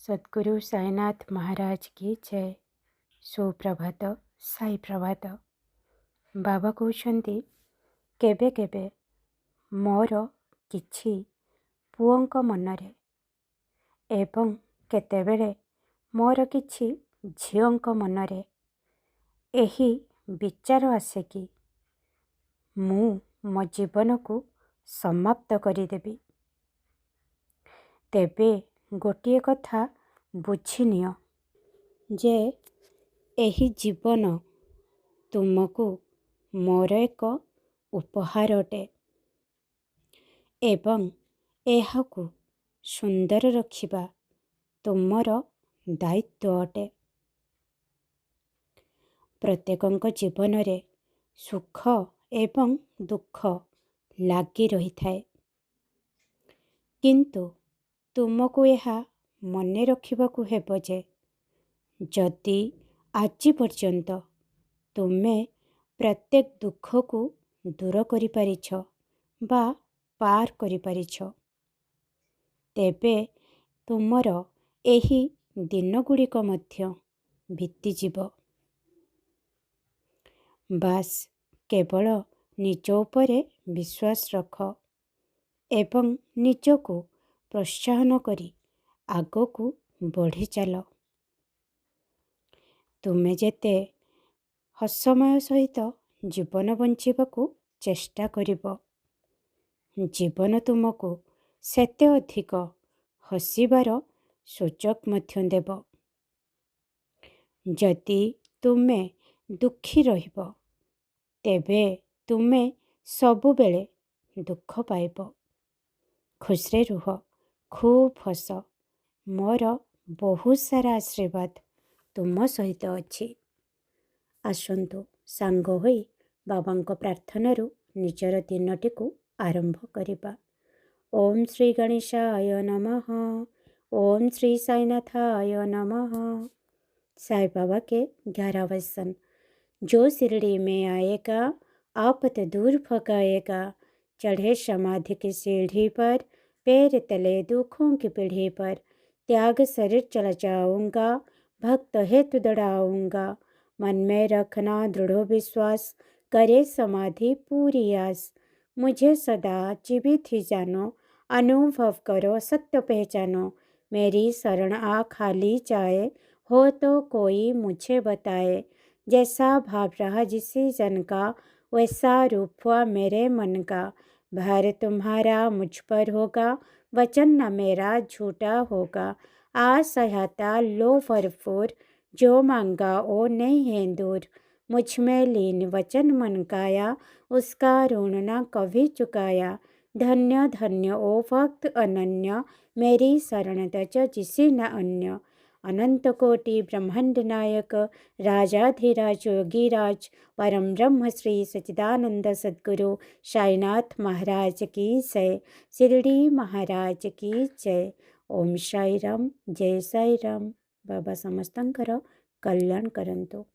सद्गुरु साईनाथ महाराज की जय। सुप्रभात साई प्रभात। बाबा कहते केबे केबे मोर किछि पुओंक मनरे एवं केतेबेले मोर किछि झिओंक मनरे एही विचार आसे कि मु मो जीवन को समाप्त करिदेबी। तेबे गोटिए कथा बुझिनियो जे एही जीवन तुमको मोर एक उपहार अटे एवं एहाकु सुंदर रखिबा तुमर दायित्व अटे। प्रत्येकंक जीवन रे सुख एवं दुख लागी रही थाए, किंतु तुमको यह मने रखिबाकु हेबो जे जदि आजि पर्यंत तुमे प्रत्येक दुख को दूर करि पारिछ बा पार करि पारिछ, तेबे तुमर एही दिन गुड़िक मध्य बीती जीव। बास केवल निज उपरे विश्वास रख एवं निजको प्रोत्साहन करी आगको बढ़ी चल। तुमे जेते हसमय सहित जीवन बंचिबाकू चेष्टा करिब, जीवन तुमको सेते अधिक हसिबार सुजोग मध्य देब। जदि तुमे दुखी रहिब तेबे तुमे सबु बेले दुख पाइब। खुशरे रुह, खूब हस, मोर बहुत सारा आशीर्वाद तुम सहित अच्छी। आसंतु सांग होई बाबांको प्रार्थनारू निजर दिनटी को आरंभ करिबा। ओम श्री गणेशाय नमः। ओम श्री साईनाथाय नमः। साई बाबा के 11 वचन। जो शिरडी में आएगा आपत दूर भगाएगा, चढ़े समाधि की सीढ़ी पर, पैर तले दुखों की पीढ़ी पर, त्याग शरीर चला जाऊंगा, भक्त हेतु दौड़ाऊंगा, मन में रखना दृढ़ विश्वास, करे समाधि पूरी आस। मुझे सदा जीवित ही जानो, अनुभव करो सत्य पहचानो, मेरी शरण आ खाली जाए, हो तो कोई मुझे बताए। जैसा भाव रहा जिसे जन का, वैसा रूप हुआ मेरे मन का, भार तुम्हारा मुझ पर होगा, वचन न मेरा झूठा होगा। असहायता लो भरपूर, जो मांगा ओ नहीं है दूर, मुझ में लीन वचन मन काया, उसका ऋण न कभी चुकाया। धन्य धन्य ओ भक्त अनन्य, मेरी शरण तज जिसे न अन्य। अनंत कोटि ब्रह्मांड नायक, राजाधिराज योगीराज, परम ब्रह्म श्री सच्चिदानंद सद्गुरु साईनाथ महाराज की जय। शिरडी महाराज की जय। ओम साई राम, जय साई राम। बाबा समस्तंकर कल्याण करंतु।